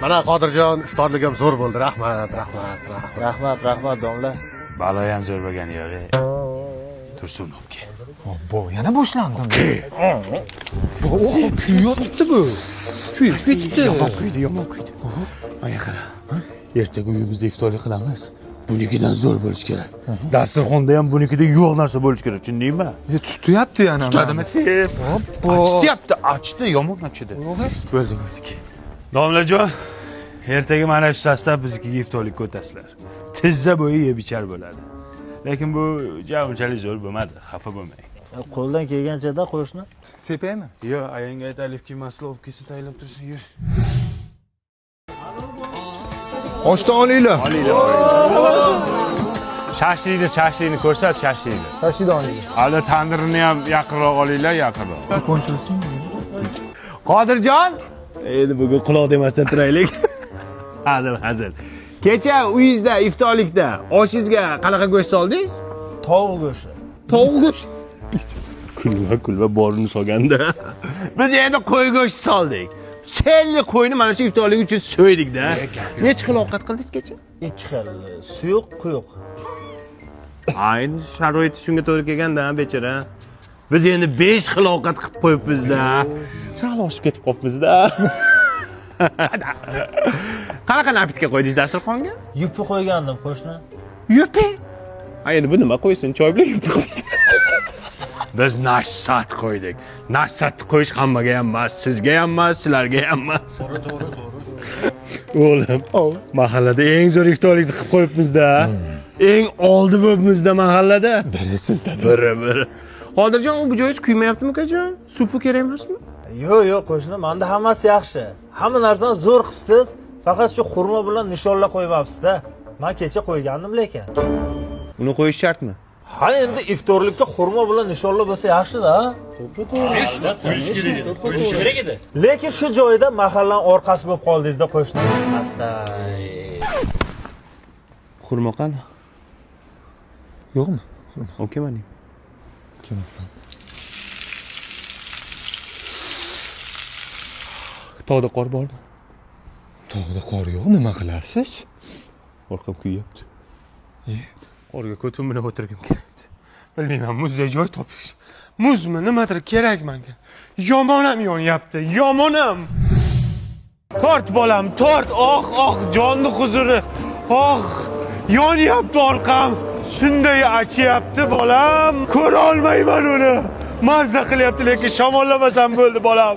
Mana Qodirjon, iftorligim zo'r bo'ldi. Rahmat. Rahmat domla. Baloy ham zo'r bo'lgan yo'q. Tursunovga. Bo, yana boshlandim. Kuyapti bu. Kuyib ketdi. Yomon kuydi. Mana qara. Ertaga uyimizda iftorlik qilamiz. Bunikidan zo'r bo'lish kerak. Dasturxonda ham bunikidek yo'q narsa bo'lish kerak, tushundingmi? Tutyapti yana. Tutadimi sef? Achityapti, achdi, yomon achidi. Bo'ldi. Domlajon, ertaga mana shu sostav biznikiga iftorlikka o'tasizlar. Tizza bo'yi yeb ichar bo'ladi. Lekin bu unchalik zo'r bo'lmadi, xafa bo'lmang. Qo'ldan kelgancha-da qo'shni. Sepaymi? Yo, ayangga ayt Alifga masla olib kelsin, tayyorlab tursin, yur. Oshdan olinglar. Shashlikni ko'rsat, shashlikni. Shashlikni olinglar. Hali tandirini ham yaqinroq olinglar, yaqinroq. Konchilsin. Qodirjon, endi bugun quloq demasdan turaylik. Hazil. Kecha uyingizda iftorlikda oshingizga qanaqa go'sht soldingiz? Tovuq go'shti. Tovuq go'shti. Kulva borini solganda. Biz endi qo'y go'shti soldik. Selli qo'yni mana shu iftorlik uchun so'ydik-da. Necha xil ovqat qildingiz kecha? 2 xil, suyuq, quyuq. Ayni sharoiti shunga to'g'ri kelganda, bechora. Biz endi 5 xil ovqat qilib qo'yibmiz-da. Sal oshib ketib qopmiz-da. Qanaqa napitka qo'ydingiz dasturxonga? Yupi qo'ygandim qo'shni. Yupi? Endi bu nima qo'ysin? Choy bilan yupi qo'ydik. Biz nashat qo'ydik. Nashatni qo'yish hammaga ham emas, sizga ham emas, sizlarga ham emas. To'g'ri. O'g'lim, mahallada eng zo'r iftorlikni qilib qo'yibmiz-da. Eng oldi bo'libmiz-da mahallada. Biri sizda. Biri. Qodirjon, bu joyingiz kuymayaptimi akajon? Supi kerak emasmi? Yo'q, qo'shni, menda hammasi yaxshi. Hamma narsani zo'r qilibsiz. Faqat shu xurmo bilan nishonla qo'yibsiz-da. Men kecha qo'ygandim lekin. Uni qo'yish shartmi? Ha, endi iftorlikka xurmo bilan nishonla bo'lsa yaxshi-da. Qo'yish kerak edi. Lekin shu joyda mahallaning orqasi bo'lib qoldingiz-da qo'shni. Hattai. Xurmo qani? Yo'qmi? Okeymi? Tog'da qor bormi? Tog'da qor yo'q, nima qilasiz? Orqam kuyyapti. Qorga ko'tum bilan o'tirgim kerakdi. Bilmayman, muzday joy topish. Muzmi, nimadir kerak menga. Yomonam yonyapti, yomonam. Tort bolam, tort. Jonni huzuri. Yonyapti orqam. Shunday achyapti bolam. Ko'ra olmayman uni. Mazza qilyapti, lekin shamollamasam bo'ldi bolam.